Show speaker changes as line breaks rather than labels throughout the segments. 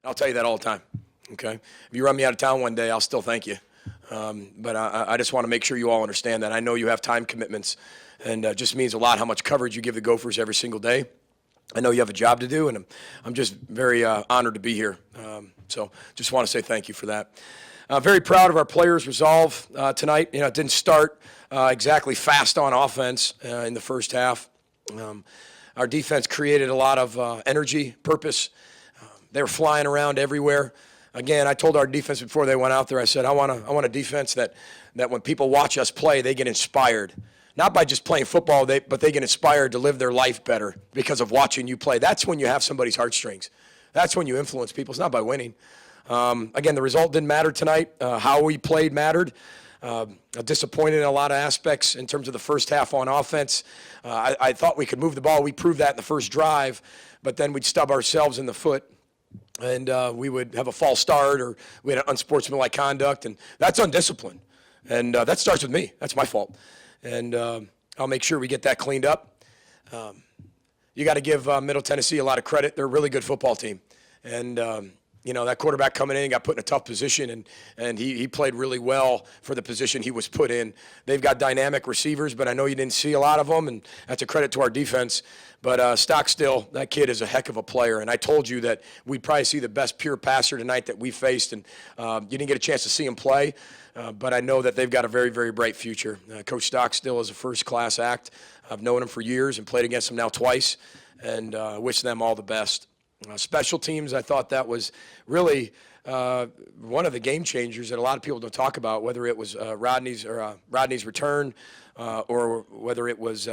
I'll tell you that all the time, okay? If you run me out of town one day, I'll still thank you. But I just want to make sure you all understand that. I know you have time commitments, and it just means a lot how much coverage you give the Gophers every single day. I know you have a job to do, and I'm just very honored to be here. So just want to say thank you for that. Very proud of our players' resolve tonight. You know, it didn't start exactly fast on offense in the first half. Our defense created a lot of energy, purpose. They were flying around everywhere. Again, I told our defense before they went out there, I said, I want a defense that when people watch us play, they get inspired. Not by just playing football, but they get inspired to live their life better because of watching you play. That's when you have somebody's heartstrings. That's when you influence people. It's not by winning. Again, the result didn't matter tonight. How we played mattered. Disappointed in a lot of aspects in terms of the first half on offense. I thought we could move the ball. We proved that in the first drive, but then we'd stub ourselves in the foot, and we would have a false start, or we had an unsportsmanlike conduct, and that's undisciplined. And that starts with me. That's my fault. And I'll make sure we get that cleaned up. You got to give Middle Tennessee a lot of credit. They're a really good football team. And, you know, that quarterback coming in got put in a tough position, and he played really well for the position he was put in. They've got dynamic receivers, but I know you didn't see a lot of them, and that's a credit to our defense. But Stockstill, that kid is a heck of a player, and I told you that we'd probably see the best pure passer tonight that we faced, and you didn't get a chance to see him play. But I know that they've got a very, very bright future. Coach Stockstill is a first-class act. I've known him for years and played against him now twice, and wish them all the best. Special teams, I thought that was really one of the game changers that a lot of people don't talk about, whether it was Rodney's return or whether it was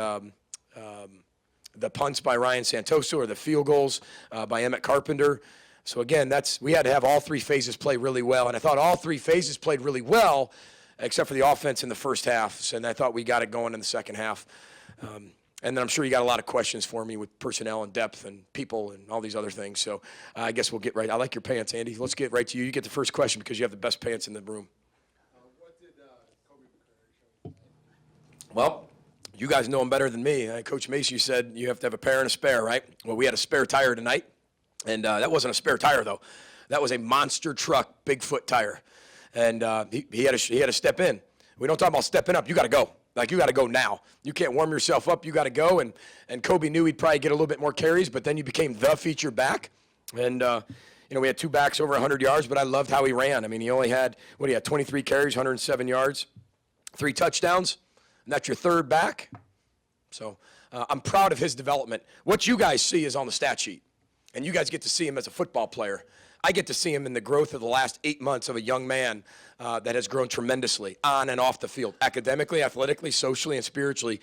the punts by Ryan Santoso or the field goals by Emmett Carpenter. So again, we had to have all three phases play really well, and I thought all three phases played really well, except for the offense in the first half. And I thought we got it going in the second half. And then I'm sure you got a lot of questions for me with personnel and depth and people and all these other things. So I guess we'll get right. I like your pants, Andy. Let's get right to you. You get the first question because you have the best pants in the room.
What did Kobe McCrary show?
Well, you guys know him better than me. Coach Macy said you have to have a pair and a spare, right? Well, we had a spare tire tonight. And that wasn't a spare tire, though. That was a monster truck, Bigfoot tire. And he had to step in. We don't talk about stepping up. You got to go. Like, you got to go now. You can't warm yourself up. You got to go. And Kobe knew he'd probably get a little bit more carries, but then you became the feature back. And, you know, we had two backs over 100 yards, but I loved how he ran. I mean, he only had, 23 carries, 107 yards, 3 touchdowns. And that's your third back. So I'm proud of his development. What you guys see is on the stat sheet. And you guys get to see him as a football player. I get to see him in the growth of the last 8 months of a young man that has grown tremendously on and off the field, academically, athletically, socially, and spiritually.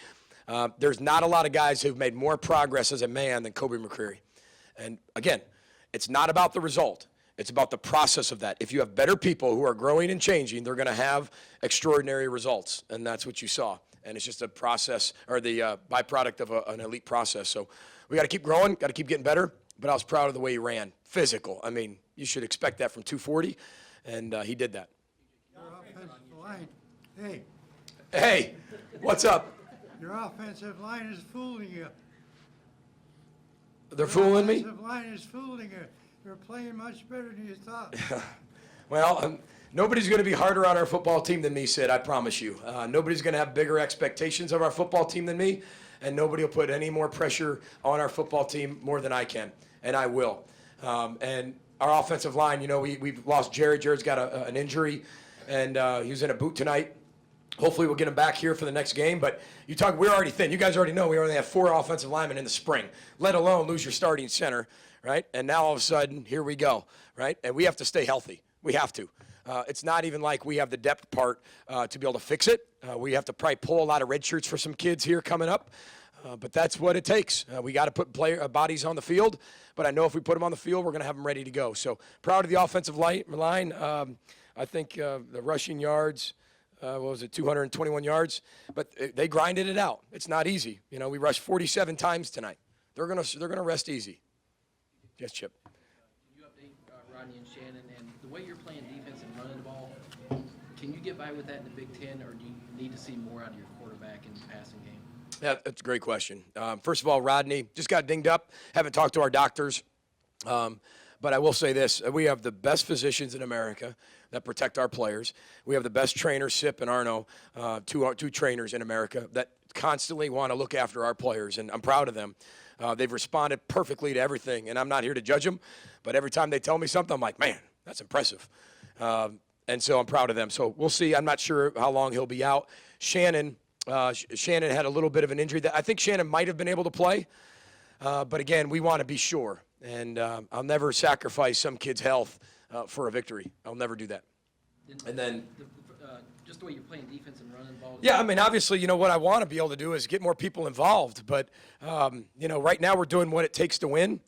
There's not a lot of guys who've made more progress as a man than Kobe McCrary. And again, it's not about the result. It's about the process of that. If you have better people who are growing and changing, they're going to have extraordinary results, and that's what you saw. And it's just a process, or the byproduct of an elite process. So we got to keep growing, got to keep getting better. But I was proud of the way he ran. Physical. I mean, you should expect that from 240, and he did that.
Your offensive line, hey,
Hey, what's up?
your offensive line is fooling you.
They're fooling me?
Your offensive line is fooling you. You're playing much better than you thought.
Well, nobody's going to be harder on our football team than me, Sid, I promise you. Nobody's going to have bigger expectations of our football team than me, and nobody will put any more pressure on our football team more than I can, and I will. And our offensive line, you know, we've lost Jared. Jared's got an injury, and he was in a boot tonight. Hopefully we'll get him back here for the next game. But we're already thin. You guys already know we only have 4 offensive linemen in the spring, let alone lose your starting center, right? And now all of a sudden, here we go, right? And we have to stay healthy. We have to. It's not even like we have the depth part to be able to fix it. We have to probably pull a lot of red shirts for some kids here coming up. But that's what it takes. We got to put bodies on the field. But I know if we put them on the field, we're going to have them ready to go. So proud of the offensive line. I think the rushing yards, what was it, 221 yards? But they grinded it out. It's not easy. You know, we rushed 47 times tonight. They're gonna rest easy. Yes, Chip.
You update Rodney and Shannon, and the way you're playing defense and running the ball, can you get by with that in the Big Ten, or do you need to see more out of your quarterback in the passing game?
Yeah, that's a great question. First of all, Rodney just got dinged up. Haven't talked to our doctors. But I will say this, we have the best physicians in America that protect our players. We have the best trainers, Sept and Arno, two trainers in America that constantly want to look after our players, and I'm proud of them. They've responded perfectly to everything, and I'm not here to judge them, but every time they tell me something, I'm like, man, that's impressive. And so I'm proud of them. So we'll see. I'm not sure how long he'll be out. Shannon had a little bit of an injury. I think Shannon might have been able to play, but again, we want to be sure. And I'll never sacrifice some kid's health for a victory. I'll never do that. And then
just the way you're playing defense and running the ball.
yeah, I mean, obviously, you know, what I want to be able to do is get more people involved. But, you know, right now we're doing what it takes to win.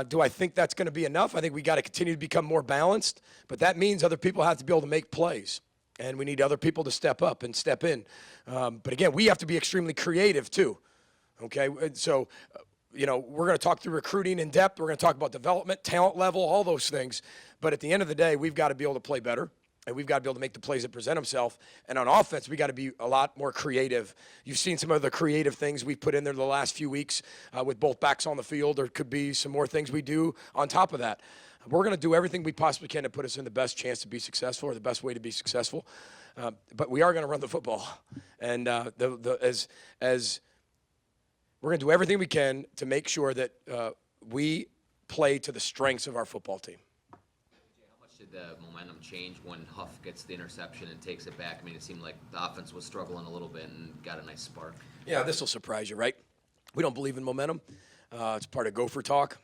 Do I think that's going to be enough? I think we got to continue to become more balanced. But that means other people have to be able to make plays. And we need other people to step up and step in. But, again, we have to be extremely creative, too. Okay? So, you know, we're going to talk through recruiting in depth. We're going to talk about development, talent level, all those things. But at the end of the day, we've got to be able to play better. And we've got to be able to make the plays that present themselves. And on offense, we got to be a lot more creative. You've seen some of the creative things we've put in there the last few weeks with both backs on the field. There could be some more things we do on top of that. We're going to do everything we possibly can to put us in the best chance to be successful, or the best way to be successful. But we are going to run the football. And as we're going to do everything we can to make sure that we play to the strengths of our football team.
Did the momentum change when Huff gets the interception and takes it back? I mean, it seemed like the offense was struggling a little bit and got a nice spark.
Yeah, this will surprise you, right? We don't believe in momentum. It's part of Gopher talk.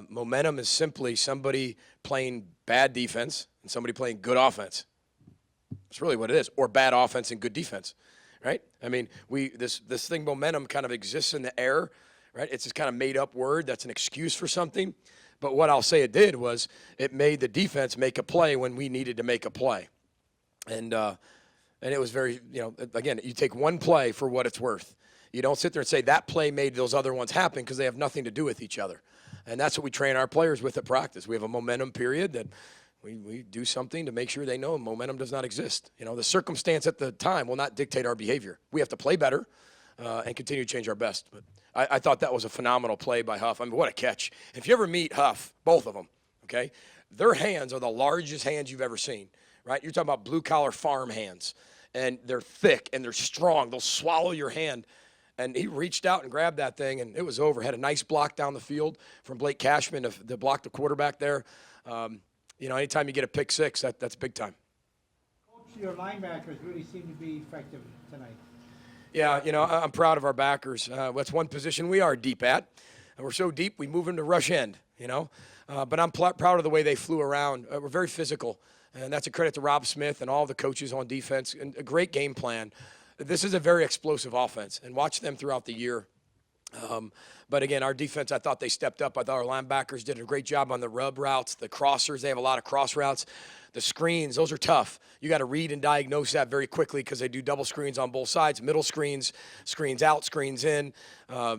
Momentum is simply somebody playing bad defense and somebody playing good offense. That's really what it is, or bad offense and good defense, right? I mean, this thing momentum kind of exists in the air, right? It's this kind of made-up word that's an excuse for something. But what I'll say it did was it made the defense make a play when we needed to make a play. And it was very, you know, again, you take one play for what it's worth. You don't sit there and say that play made those other ones happen, because they have nothing to do with each other. And that's what we train our players with at practice. We have a momentum period that we do something to make sure they know momentum does not exist. You know, the circumstance at the time will not dictate our behavior. We have to play better and continue to change our best. But I thought that was a phenomenal play by Huff. I mean, what a catch. If you ever meet Huff, both of them, okay, their hands are the largest hands you've ever seen, right? You're talking about blue-collar farm hands, and they're thick and they're strong. They'll swallow your hand. And he reached out and grabbed that thing, and it was over. Had a nice block down the field from Blake Cashman to block the quarterback there. You know, anytime you get a pick six, that's big time.
Coach, your linebackers really seem to be effective tonight.
Yeah, you know, I'm proud of our backers. That's one position we are deep at. And we're so deep, we move into rush end, you know. But I'm proud of the way they flew around. We're very physical, and that's a credit to Rob Smith and all the coaches on defense, and a great game plan. This is a very explosive offense, and watch them throughout the year. But again, our defense, I thought they stepped up. I thought our linebackers did a great job on the rub routes, the crossers. They have a lot of cross routes. The screens, those are tough. You got to read and diagnose that very quickly, because they do double screens on both sides, middle screens, screens out, screens in,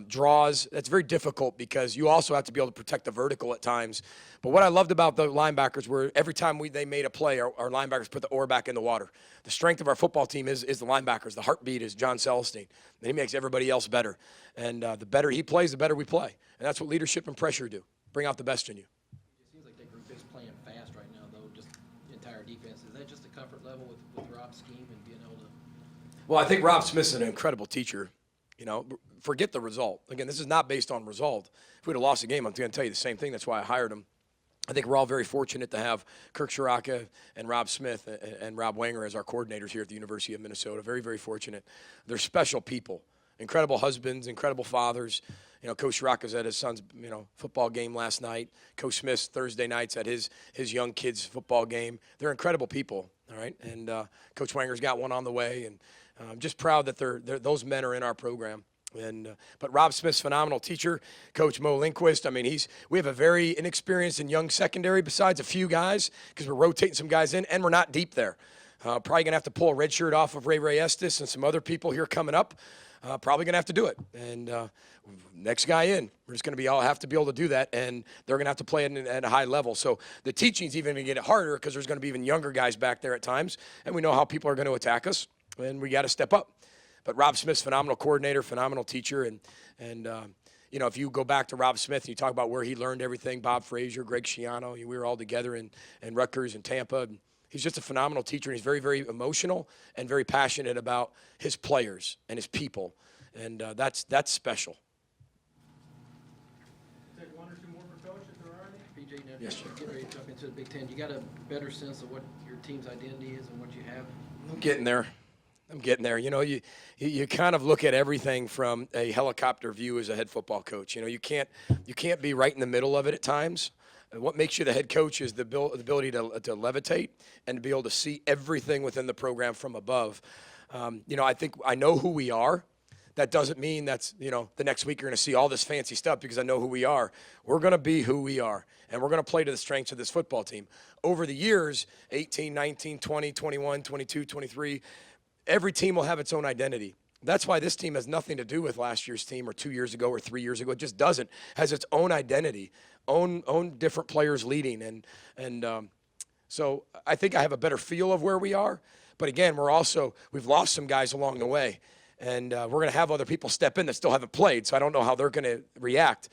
draws. That's very difficult, because you also have to be able to protect the vertical at times. But what I loved about the linebackers were every time they made a play, our linebackers put the oar back in the water. The strength of our football team is the linebackers. The heartbeat is John Celestine. And he makes everybody else better. And the better he plays, the better we play. And that's what leadership and pressure do. Bring out the best in you.
It seems like that group is playing fast right now, though, just the entire defense. Is that just a comfort level with Rob's scheme and being able to?
Well, I think Rob Smith's an incredible teacher. You know, forget the result. Again, this is not based on result. If we'd have lost the game, I'm going to tell you the same thing. That's why I hired him. I think we're all very fortunate to have Kirk Shiraka and Rob Smith and Rob Wanger as our coordinators here at the University of Minnesota. Very, very fortunate. They're special people, incredible husbands, incredible fathers. You know, Coach Shiraka's at his son's, you know, football game last night. Coach Smith's Thursday nights at his young kids' football game. They're incredible people, all right? And Coach Wanger's got one on the way, and I'm just proud that those men are in our program. But Rob Smith's phenomenal teacher, Coach Mo Lindquist. I mean, we have a very inexperienced and young secondary besides a few guys, because we're rotating some guys in, and we're not deep there. Probably going to have to pull a red shirt off of Ray Estes and some other people here coming up. Probably going to have to do it. And next guy in, we're just going to have to be able to do that, and they're going to have to play at a high level. So the teaching's even going to get harder, because there's going to be even younger guys back there at times, and we know how people are going to attack us, and we got to step up. But Rob Smith's phenomenal coordinator, phenomenal teacher, and if you go back to Rob Smith and you talk about where he learned everything, Bob Frazier, Greg Schiano, we were all together in Rutgers and Tampa. And he's just a phenomenal teacher, and he's very, very emotional and very passionate about his players and his people, and that's special.
Take one or two more for Coach if there are any.
BJ, now
Yes, sir.
get ready to jump into the Big Ten. You got a better sense of what your team's identity is and what you have?
I'm getting there. You kind of look at everything from a helicopter view as a head football coach. You can't be right in the middle of it at times. And what makes you the head coach is the ability to levitate and to be able to see everything within the program from above. I think I know who we are. That doesn't mean that's, the next week you're going to see all this fancy stuff because I know who we are. We're going to be who we are, and we're going to play to the strengths of this football team. Over the years, 18, 19, 20, 21, 22, 23, every team will have its own identity. That's why this team has nothing to do with last year's team or 2 years ago or 3 years ago. It just doesn't. It has its own identity, own different players leading. So I think I have a better feel of where we are. But again, we've lost some guys along the way. And we're going to have other people step in that still haven't played, so I don't know how they're going to react.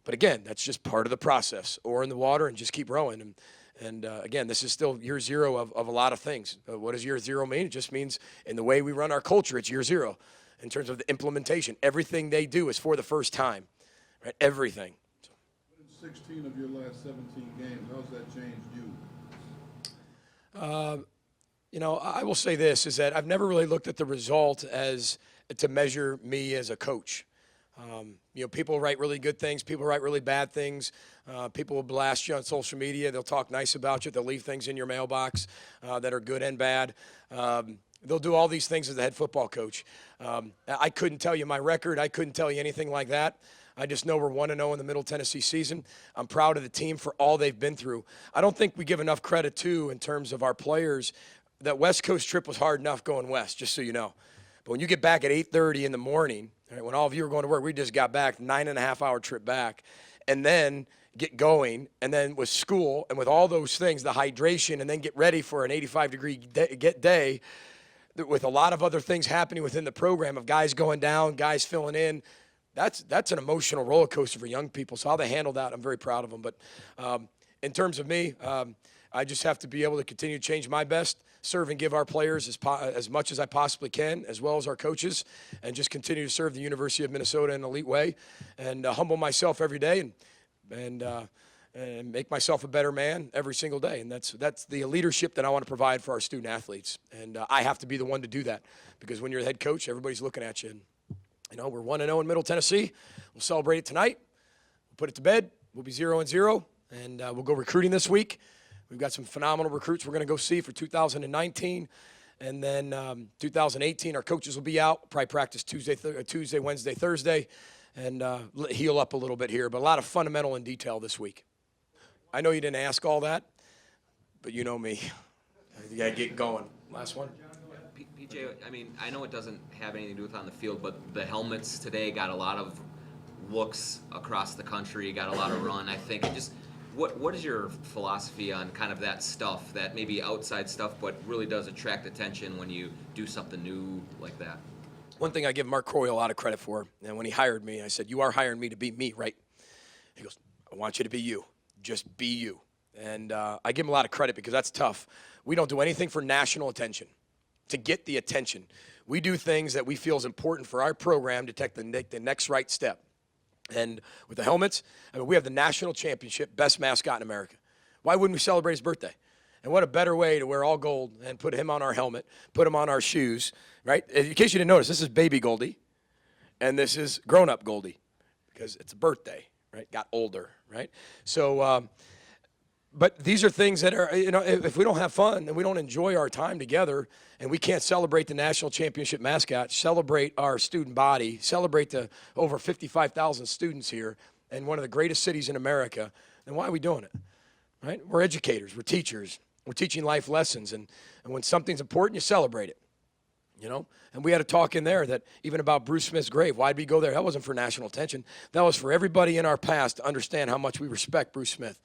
But again, that's just part of the process. Oar in the water and just keep rowing. And again, this is still year zero of a lot of things. What does year zero mean? It just means in the way we run our culture, it's year zero. In terms of the implementation, everything they do is for the first time, right? Everything.
In 16 of your last 17 games, how's that changed you?
I will say this, is that I've never really looked at the result as to measure me as a coach. People write really good things. People write really bad things. People will blast you on social media. They'll talk nice about you. They'll leave things in your mailbox that are good and bad. They'll do all these things as a head football coach. I couldn't tell you my record. I couldn't tell you anything like that. I just know we're 1-0 in the Middle Tennessee season. I'm proud of the team for all they've been through. I don't think we give enough credit, too, in terms of our players. That West Coast trip was hard enough going west, just so you know. But when you get back at 8:30 in the morning, right, when all of you were going to work, we just got back, 9.5-hour trip back, and then get going, and then with school, and with all those things, the hydration, and then get ready for an 85-degree day, with a lot of other things happening within the program of guys going down, guys filling in. That's an emotional roller coaster for young people. So how they handle that, I'm very proud of them. But in terms of me, I just have to be able to continue to change my best, serve and give our players as much as I possibly can, as well as our coaches, and just continue to serve the University of Minnesota in an elite way, and humble myself every day, and make myself a better man every single day. And that's the leadership that I want to provide for our student athletes. And I have to be the one to do that, because when you're the head coach, everybody's looking at you. And, we're 1-0 in Middle Tennessee. We'll celebrate it tonight. We'll put it to bed. We'll be 0-0, and we'll go recruiting this week. We've got some phenomenal recruits we're going to go see for 2019. And then 2018, our coaches will be out, probably practice Tuesday, Wednesday, Thursday, and heal up a little bit here. But a lot of fundamental and detail this week. I know you didn't ask all that, but you know me. You got to get going. Last one.
PJ, I know it doesn't have anything to do with on the field, but the helmets today got a lot of looks across the country, got a lot of run, I think. What is your philosophy on kind of that stuff, that maybe outside stuff, but really does attract attention when you do something new like that?
One thing I give Mark Croy a lot of credit for, and when he hired me, I said, "You are hiring me to be me, right?" He goes, "I want you to be you. Just be you." And I give him a lot of credit, because that's tough. We don't do anything for national attention, to get the attention. We do things that we feel is important for our program to take the next right step. And with the helmets, we have the national championship, best mascot in America. Why wouldn't we celebrate his birthday? And what a better way to wear all gold and put him on our helmet, put him on our shoes, right? In case you didn't notice, this is baby Goldie, and this is grown-up Goldie, because it's a birthday, right? Got older, right? So, but these are things that are, if we don't have fun and we don't enjoy our time together, and we can't celebrate the national championship mascot, celebrate our student body, celebrate the over 55,000 students here in one of the greatest cities in America, then why are we doing it, right? We're educators, we're teachers, we're teaching life lessons, and when something's important, you celebrate it, And we had a talk in there that even about Bruce Smith's grave. Why'd we go there? That wasn't for national attention. That was for everybody in our past to understand how much we respect Bruce Smith.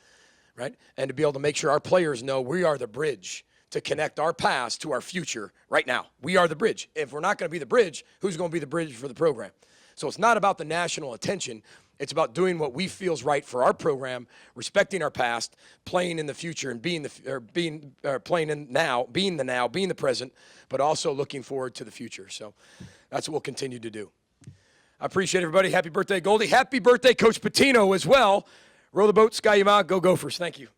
Right? And to be able to make sure our players know we are the bridge to connect our past to our future right now. We are the bridge. If we're not going to be the bridge, who's going to be the bridge for the program? So it's not about the national attention. It's about doing what we feel is right for our program, respecting our past, playing in the future, and being playing in now, being the present, but also looking forward to the future. So that's what we'll continue to do. I appreciate everybody. Happy birthday, Goldie. Happy birthday, Coach Patino, as well. Row the boat, Sky Yama. Go Gophers. Thank you.